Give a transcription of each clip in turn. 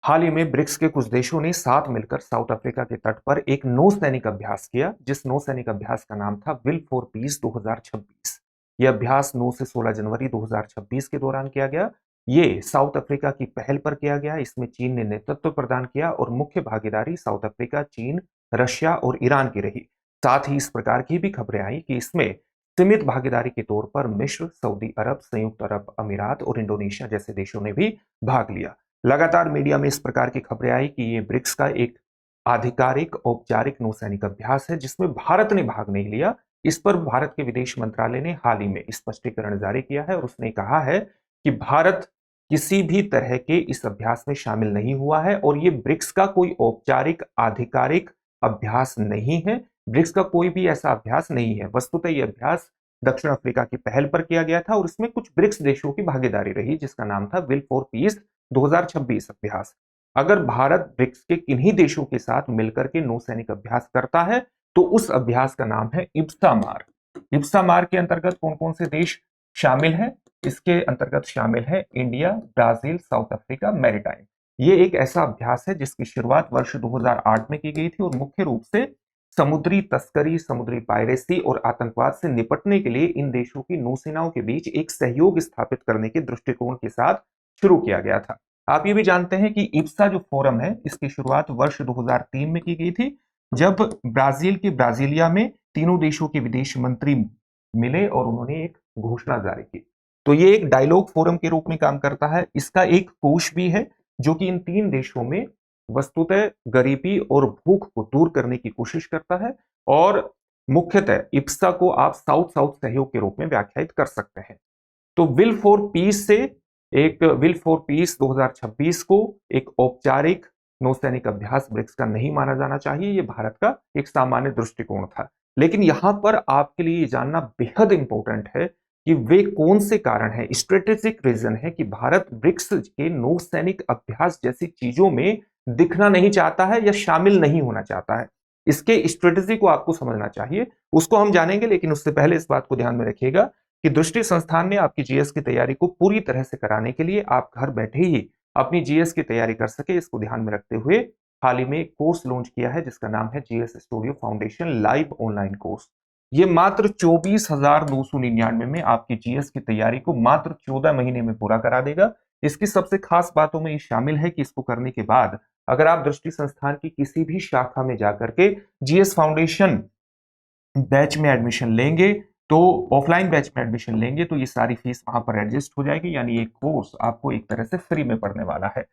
हाल ही में ब्रिक्स के कुछ देशों ने साथ मिलकर साउथ अफ्रीका के तट पर एक नौसैनिक अभ्यास किया, जिस नौसैनिक अभ्यास का नाम था विल फॉर पीस 2026। यह अभ्यास 9 से 16 जनवरी 2026 के दौरान किया गया। ये साउथ अफ्रीका की पहल पर किया गया। इसमें चीन ने नेतृत्व प्रदान किया और मुख्य भागीदारी साउथ अफ्रीका, चीन, रशिया और ईरान की रही। साथ ही इस प्रकार की भी खबरें आई कि इसमें सीमित भागीदारी के तौर पर मिस्र, सऊदी अरब, संयुक्त अरब अमीरात और इंडोनेशिया जैसे देशों ने भी भाग लिया। लगातार मीडिया में इस प्रकार की खबरें आई कि ये ब्रिक्स का एक आधिकारिक औपचारिक नौसैनिक अभ्यास है जिसमें भारत ने भाग नहीं लिया। इस पर भारत के विदेश मंत्रालय ने हाल ही में स्पष्टीकरण जारी किया है और उसने कहा है कि भारत किसी भी तरह के इस अभ्यास में शामिल नहीं हुआ है और ये ब्रिक्स का कोई औपचारिक आधिकारिक अभ्यास नहीं है। ब्रिक्स का कोई भी ऐसा अभ्यास नहीं है। वस्तुतः यह अभ्यास दक्षिण अफ्रीका की पहल पर किया गया था और इसमें कुछ ब्रिक्स देशों की भागीदारी रही, जिसका नाम था विल फॉर पीस 2026 अभ्यास। अगर भारत ब्रिक्स के किन्हीं देशों के साथ मिलकर के नौसैनिक अभ्यास करता है तो उस अभ्यास का नाम है इब्सामार। इब्सामार के अंतर्गत कौन कौन से देश शामिल हैं? इसके अंतर्गत शामिल है India, Brazil, south Africa, maritime. ये एक ऐसा अभ्यास है जिसकी शुरुआत वर्ष 2008 में की गई थी और मुख्य रूप से समुद्री तस्करी, समुद्री पायरेसी और आतंकवाद से निपटने के लिए इन देशों की नौसेनाओं के बीच एक सहयोग स्थापित करने के दृष्टिकोण के साथ शुरू किया गया था। आप ये भी जानते हैं कि इब्सा जो फोरम है, इसकी शुरुआत वर्ष 2003 में की गई थी, जब ब्राजील के ब्राजीलिया में तीनों देशों के विदेश मंत्री मिले और उन्होंने एक घोषणा जारी की। तो ये एक डायलॉग फोरम के रूप में काम करता है। इसका एक कोष भी है जो कि इन तीन देशों में वस्तुतः गरीबी और भूख को दूर करने की कोशिश करता है और मुख्यतः इब्सा को आप साउथ साउथ सहयोग के रूप में व्याख्यायित कर सकते हैं। तो विल फॉर पीस से एक विल फॉर पीस 2026 को एक औपचारिक नौसैनिक अभ्यास ब्रिक्स का नहीं माना जाना चाहिए। यह भारत का एक सामान्य दृष्टिकोण था। लेकिन यहां पर आपके लिए जानना बेहद इंपॉर्टेंट है कि वे कौन से कारण हैं, स्ट्रेटेजिक रीजन है कि भारत ब्रिक्स के नौसैनिक अभ्यास जैसी चीजों में दिखना नहीं चाहता है या शामिल नहीं होना चाहता है। इसके स्ट्रेटेजी को आपको समझना चाहिए, उसको हम जानेंगे। लेकिन उससे पहले इस बात को ध्यान में रखिएगा कि दृष्टि संस्थान ने आपकी जीएस की तैयारी को पूरी तरह से कराने के लिए आप घर बैठे ही अपनी जीएस की तैयारी कर सके, इसको ध्यान में रखते हुए हाल ही में कोर्स लॉन्च किया है जिसका नाम है GS studio foundation live online course. ये मात्र 24,999 में आपकी जीएस की तैयारी को मात्र 14 महीने में पूरा करा देगा। इसकी सबसे खास बातों में ये शामिल है कि इसको करने के बाद अगर आप दृष्टि संस्थान की किसी भी शाखा में जाकर के जीएस फाउंडेशन बैच में एडमिशन लेंगे, तो ऑफलाइन बैच में एडमिशन लेंगे तो ये सारी फीस वहां पर एडजस्ट हो जाएगी, यानी ये कोर्स आपको एक तरह से फ्री में पढ़ने वाला है।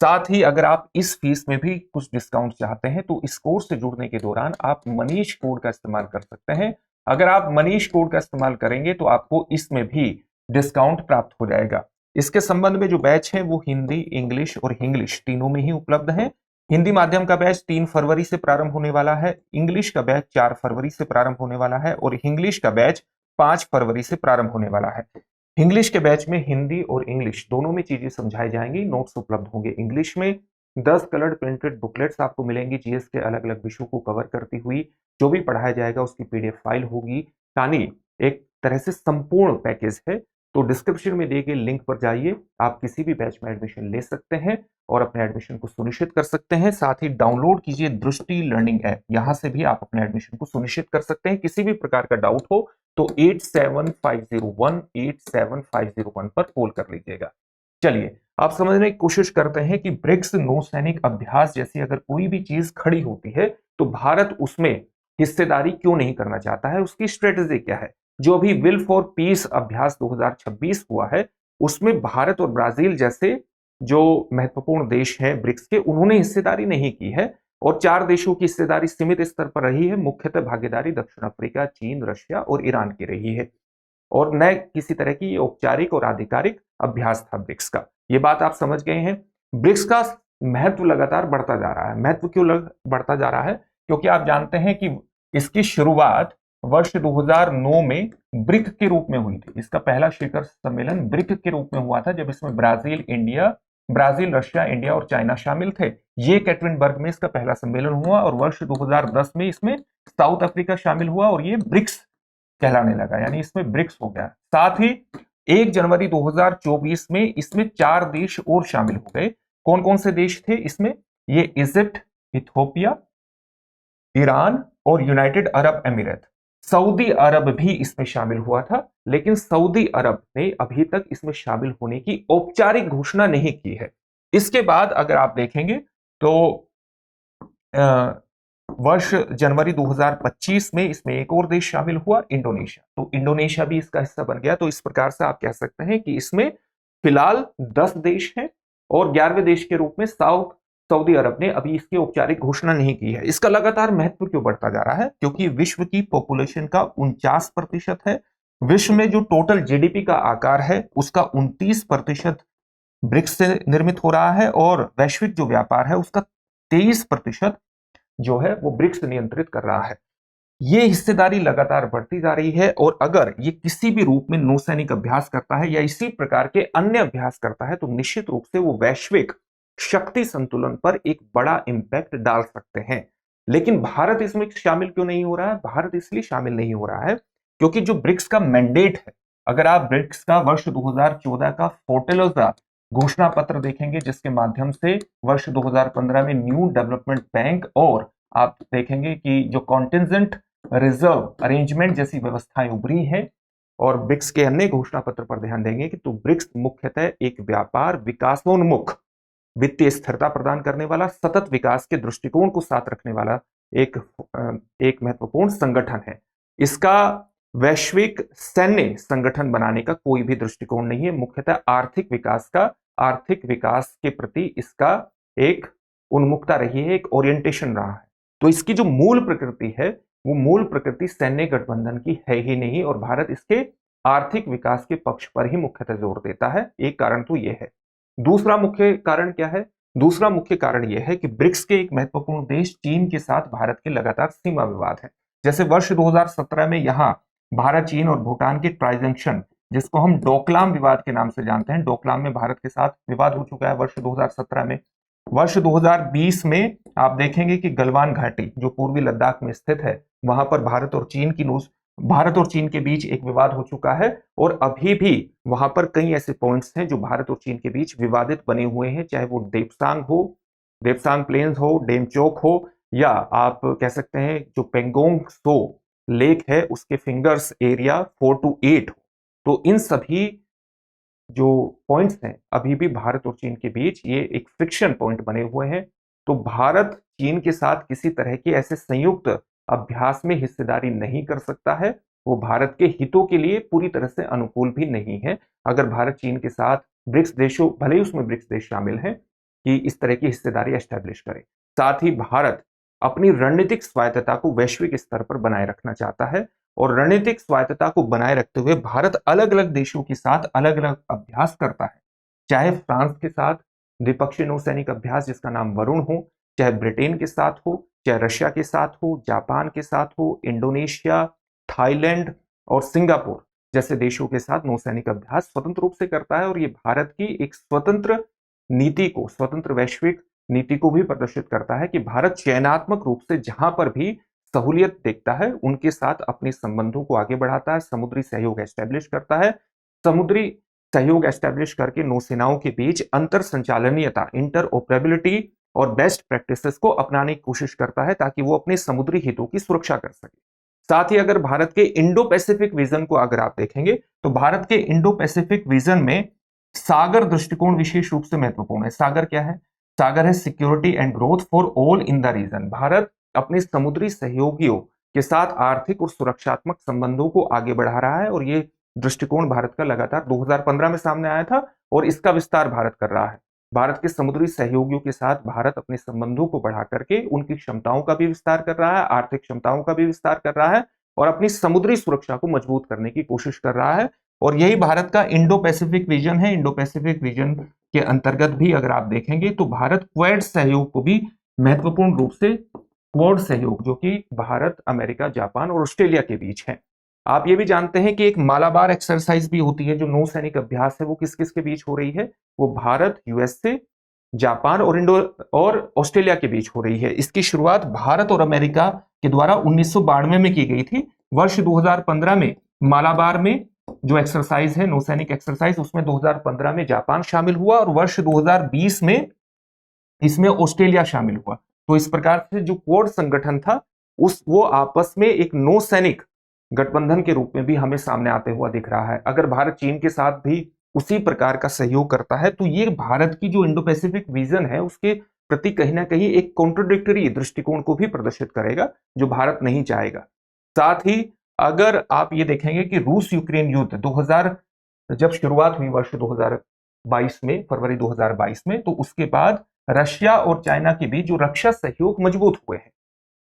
साथ ही अगर आप इस फीस में भी कुछ डिस्काउंट चाहते हैं तो इस कोर्स से जुड़ने के दौरान आप मनीष कोड का इस्तेमाल कर सकते हैं। अगर आप मनीष कोड का इस्तेमाल करेंगे तो आपको इसमें भी डिस्काउंट प्राप्त हो जाएगा। इसके संबंध में जो बैच है वो हिंदी, इंग्लिश और इंग्लिश तीनों में ही उपलब्ध है। हिंदी माध्यम का बैच 3 फरवरी से प्रारंभ होने वाला है, इंग्लिश का बैच 4 फरवरी से प्रारंभ होने वाला है और इंग्लिश का बैच 5 फरवरी से प्रारंभ होने वाला है। इंग्लिश के बैच में हिंदी और इंग्लिश दोनों में चीजें समझाई जाएंगी, नोट्स उपलब्ध होंगे इंग्लिश में। 10 कलर्ड प्रिंटेड बुकलेट्स आपको मिलेंगी जीएस के अलग अलग विषयों को कवर करती हुई। जो भी पढ़ाया जाएगा उसकी पीडीएफ फाइल होगी, यानी एक तरह से संपूर्ण पैकेज है। तो डिस्क्रिप्शन में दिए गए लिंक पर जाइए, आप किसी भी बैच में एडमिशन ले सकते हैं और अपने एडमिशन को सुनिश्चित कर सकते हैं। साथ ही डाउनलोड कीजिए दृष्टि लर्निंग ऐप, यहां से भी आप अपने एडमिशन को सुनिश्चित कर सकते हैं। किसी भी प्रकार का डाउट हो तो 8750187501 पर कॉल कर लीजिएगा। चलिए आप समझने की कोशिश करते हैं कि ब्रिक्स नौसैनिक अभ्यास जैसी अगर कोई भी चीज खड़ी होती है तो भारत उसमें हिस्सेदारी क्यों नहीं करना चाहता है, उसकी स्ट्रेटेजी क्या है। जो अभी विल फॉर पीस अभ्यास 2026 हुआ है उसमें भारत और ब्राजील जैसे जो महत्वपूर्ण देश हैं ब्रिक्स के, उन्होंने हिस्सेदारी नहीं की है और 4 देशों की हिस्सेदारी सीमित स्तर पर रही है। मुख्यतः भागीदारी दक्षिण अफ्रीका, चीन, रशिया और ईरान की रही है और न किसी तरह की औपचारिक और आधिकारिक अभ्यास था ब्रिक्स का। ये बात आप समझ गए हैं। ब्रिक्स का महत्व लगातार बढ़ता जा रहा है। महत्व क्यों बढ़ता जा रहा है? क्योंकि आप जानते हैं कि इसकी शुरुआत वर्ष 2009 में ब्रिक के रूप में हुई थी। इसका पहला शिखर सम्मेलन ब्रिक के रूप में हुआ था जब इसमें ब्राजील, रशिया, इंडिया और चाइना शामिल थे। ये कैटरिनबर्ग में इसका पहला सम्मेलन हुआ और वर्ष 2010 में इसमें साउथ अफ्रीका शामिल हुआ और ये ब्रिक्स कहलाने लगा, यानी इसमें ब्रिक्स हो गया। साथ ही 1 जनवरी 2024 में इसमें 4 देश और शामिल हो गए कौन कौन से देश थे इसमें? ये इजिप्ट, इथियोपिया, ईरान और यूनाइटेड अरब अमीरात। सऊदी अरब भी इसमें शामिल हुआ था, लेकिन सऊदी अरब ने अभी तक इसमें शामिल होने की औपचारिक घोषणा नहीं की है। इसके बाद अगर आप देखेंगे तो वर्ष जनवरी 2025 में इसमें एक और देश शामिल हुआ, इंडोनेशिया। तो इंडोनेशिया भी इसका हिस्सा बन गया। तो इस प्रकार से आप कह सकते हैं कि इसमें फिलहाल 10 देश हैं और 11वें देश के रूप में सऊदी अरब ने अभी इसकी औपचारिक घोषणा नहीं की है। इसका लगातार महत्व क्यों बढ़ता जा रहा है? क्योंकि विश्व की पॉपुलेशन का 49% है, विश्व में जो टोटल जीडीपी का आकार है उसका 29% ब्रिक्स से निर्मित हो रहा है और वैश्विक जो व्यापार है उसका 23% जो है वो ब्रिक्स नियंत्रित कर रहा है। ये हिस्सेदारी लगातार बढ़ती जा रही है और अगर ये किसी भी रूप में नौसैनिक अभ्यास करता है या इसी प्रकार के अन्य अभ्यास करता है तो निश्चित रूप से वो वैश्विक शक्ति संतुलन पर एक बड़ा इंपैक्ट डाल सकते हैं। लेकिन भारत इसमें शामिल क्यों नहीं हो रहा है? भारत इसलिए शामिल नहीं हो रहा है क्योंकि जो ब्रिक्स का मैंडेट है, अगर आप ब्रिक्स का वर्ष 2014 का फोर्टेलोजा घोषणा पत्र देखेंगे जिसके माध्यम से वर्ष 2015 में न्यू डेवलपमेंट बैंक और आप देखेंगे कि जो कॉन्टिजेंट रिजर्व अरेंजमेंट जैसी व्यवस्थाएं उभरी हैं और ब्रिक्स के अन्य घोषणा पत्र पर ध्यान देंगे कि तो ब्रिक्स मुख्यतः एक व्यापार विकासोन्मुख, वित्तीय स्थिरता प्रदान करने वाला, सतत विकास के दृष्टिकोण को साथ रखने वाला एक महत्वपूर्ण संगठन है। इसका वैश्विक सैन्य संगठन बनाने का कोई भी दृष्टिकोण नहीं है। मुख्यतः आर्थिक विकास के प्रति इसका एक उन्मुखता रही है, एक ओरिएंटेशन रहा है। तो इसकी जो मूल प्रकृति है वो मूल प्रकृति सैन्य गठबंधन की है ही नहीं और भारत इसके आर्थिक विकास के पक्ष पर ही मुख्यतः जोर देता है। एक कारण तो यह है। दूसरा मुख्य कारण क्या है? दूसरा मुख्य कारण यह है कि ब्रिक्स के एक महत्वपूर्ण देश चीन के साथ भारत के लगातार सीमा विवाद है। जैसे वर्ष 2017 में यहां भारत, चीन और भूटान के ट्राइजंक्शन, जिसको हम डोकलाम विवाद के नाम से जानते हैं, डोकलाम में भारत के साथ विवाद हो चुका है वर्ष 2017 में। वर्ष 2020 में आप देखेंगे कि गलवान घाटी जो पूर्वी लद्दाख में स्थित है वहां पर भारत और चीन के बीच एक विवाद हो चुका है और अभी भी वहां पर कई ऐसे पॉइंट्स हैं जो भारत और चीन के बीच विवादित बने हुए हैं, चाहे वो देपसांग प्लेन्स हो, डेमचोक हो, या आप कह सकते हैं जो पेंगोंग सो लेक है उसके फिंगर्स एरिया 4 to 8 हो। तो इन सभी जो पॉइंट्स हैं अभी भी भारत और चीन के बीच ये एक फ्रिक्शन पॉइंट बने हुए हैं। तो भारत चीन के साथ किसी तरह के ऐसे संयुक्त अभ्यास में हिस्सेदारी नहीं कर सकता है। वो भारत के हितों के लिए पूरी तरह से अनुकूल भी नहीं है अगर भारत चीन के साथ ब्रिक्स देशों, भले ही उसमें ब्रिक्स देश शामिल हैं, कि इस तरह की हिस्सेदारी एस्टेब्लिश करे। साथ ही भारत अपनी रणनीतिक स्वायत्तता को वैश्विक स्तर पर बनाए रखना चाहता है और रणनीतिक स्वायत्तता को बनाए रखते हुए भारत अलग अलग देशों के साथ अलग अलग अभ्यास करता है, चाहे फ्रांस के साथ द्विपक्षीय नौसैनिक अभ्यास जिसका नाम वरुण हो, चाहे ब्रिटेन के साथ हो, चाहे रशिया के साथ हो, जापान के साथ हो, इंडोनेशिया, थाईलैंड और सिंगापुर जैसे देशों के साथ नौसैनिक अभ्यास स्वतंत्र रूप से करता है। और ये भारत की एक स्वतंत्र वैश्विक नीति को भी प्रदर्शित करता है कि भारत चयनात्मक रूप से जहां पर भी सहूलियत देखता है उनके साथ अपने संबंधों को आगे बढ़ाता है, समुद्री सहयोग एस्टेब्लिश करता है, समुद्री सहयोग एस्टेब्लिश करके नौसेनाओं के बीच अंतर संचालनीयता, इंटरऑपरेबिलिटी और बेस्ट प्रैक्टिसेस को अपनाने की कोशिश करता है ताकि वो अपने समुद्री हितों की सुरक्षा कर सके। साथ ही अगर भारत के इंडो पैसिफिक विजन को अगर आप देखेंगे तो भारत के इंडो पैसिफिक विजन में सागर दृष्टिकोण विशेष रूप से महत्वपूर्ण है। सागर क्या है? सागर है security and growth for all in the region. Bharat अपने समुद्री सहयोगियों के साथ आर्थिक और सुरक्षात्मक संबंधों को आगे बढ़ा रहा है और ये दृष्टिकोण भारत का लगातार 2015 में सामने आया था और इसका विस्तार भारत कर रहा है। भारत के समुद्री सहयोगियों के साथ भारत अपने संबंधों को बढ़ा करके उनकी क्षमताओं का भी विस्तार कर रहा है, आर्थिक क्षमताओं का भी विस्तार कर रहा है और अपनी समुद्री सुरक्षा को मजबूत करने की कोशिश कर रहा है। और यही भारत का इंडो पैसिफिक विजन है। इंडो पैसिफिक विजन के अंतर्गत भी अगर आप देखेंगे तो भारत क्वाड सहयोग को भी महत्वपूर्ण रूप से, क्वाड सहयोग जो कि भारत, अमेरिका, जापान और ऑस्ट्रेलिया के बीच है। आप ये भी जानते हैं कि एक मालाबार एक्सरसाइज भी होती है जो नौसैनिक अभ्यास है, वो किस किस के बीच हो रही है? वो भारत, यूएसए, जापान और ऑस्ट्रेलिया के बीच हो रही है। इसकी शुरुआत भारत और अमेरिका के द्वारा 1992 में की गई थी। वर्ष 2015 में मालाबार में जो एक्सरसाइज है, नौसैनिक एक्सरसाइज, उसमें 2015 में जापान शामिल हुआ और वर्ष 2020 में इसमें ऑस्ट्रेलिया शामिल हुआ। तो इस प्रकार से जो क्वाड संगठन था वो आपस में एक नौसैनिक गठबंधन के रूप में भी हमें सामने आते हुआ दिख रहा है। अगर भारत चीन के साथ भी उसी प्रकार का सहयोग करता है तो ये भारत की जो इंडो पैसिफिक विजन है उसके प्रति कहीं ना कहीं एक कॉन्ट्रोडिक्टरी दृष्टिकोण को भी प्रदर्शित करेगा, जो भारत नहीं चाहेगा। साथ ही अगर आप ये देखेंगे कि रूस यूक्रेन युद्ध 2000 जब शुरुआत हुई वर्ष 2022 में, फरवरी 2022 में, तो उसके बाद रशिया और चाइना के बीच जो रक्षा सहयोग मजबूत हुए हैं।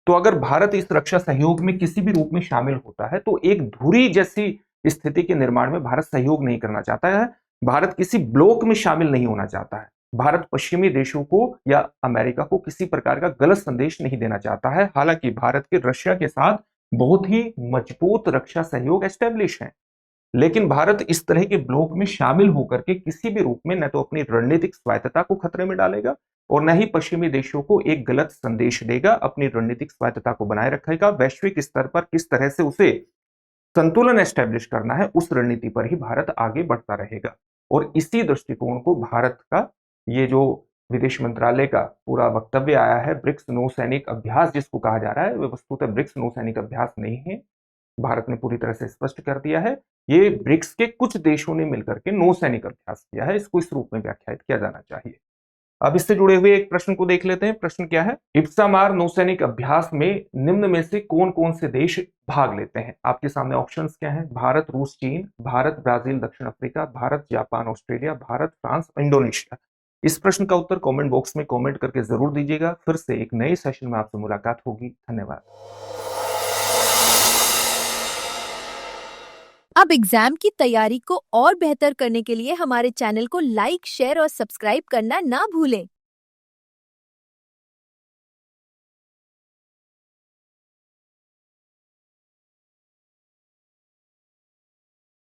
तो अगर भारत इस रक्षा सहयोग में किसी भी रूप में शामिल होता है तो एक धुरी जैसी स्थिति के निर्माण में भारत सहयोग नहीं करना चाहता है। भारत किसी ब्लॉक में शामिल नहीं होना चाहता है। भारत पश्चिमी देशों को या अमेरिका को किसी प्रकार का गलत संदेश नहीं देना चाहता है। हालांकि भारत के रशिया के साथ बहुत ही मजबूत रक्षा सहयोग एस्टेब्लिश है, लेकिन भारत इस तरह के ब्लॉक में शामिल होकर के किसी भी रूप में न तो अपनी रणनीतिक स्वायत्तता को खतरे में डालेगा और न ही पश्चिमी देशों को एक गलत संदेश देगा। अपनी रणनीतिक स्वायत्तता को बनाए रखेगा। वैश्विक स्तर पर किस तरह से उसे संतुलन एस्टेब्लिश करना है उस रणनीति पर ही भारत आगे बढ़ता रहेगा। और इसी दृष्टिकोण को भारत का ये जो विदेश मंत्रालय का पूरा वक्तव्य आया है, ब्रिक्स नौसैनिक अभ्यास जिसको कहा जा रहा है, वह वस्तुतः ब्रिक्स नौसैनिक अभ्यास नहीं है। भारत ने पूरी तरह से स्पष्ट कर दिया है, ये ब्रिक्स के कुछ देशों ने मिलकर के नौसैनिक अभ्यास किया है। इसको इस रूप में व्याख्यायित किया जाना चाहिए। अब इससे जुड़े हुए एक प्रश्न को देख लेते हैं। प्रश्न क्या है? इप्सामार नौसैनिक अभ्यास में निम्न में से कौन कौन से देश भाग लेते हैं? आपके सामने ऑप्शंस क्या हैं? भारत, रूस, चीन, भारत, ब्राजील, दक्षिण Africa, Bharat, Japan, Australia, Bharat, France, Indonesia. इस प्रश्न का उत्तर कमेंट बॉक्स में कमेंट करके जरूर दीजिएगा। फिर से एक नए सेशन में आपसे मुलाकात होगी। धन्यवाद। अब एग्जाम की तैयारी को और बेहतर करने के लिए हमारे चैनल को लाइक, शेयर और सब्सक्राइब करना ना भूलें।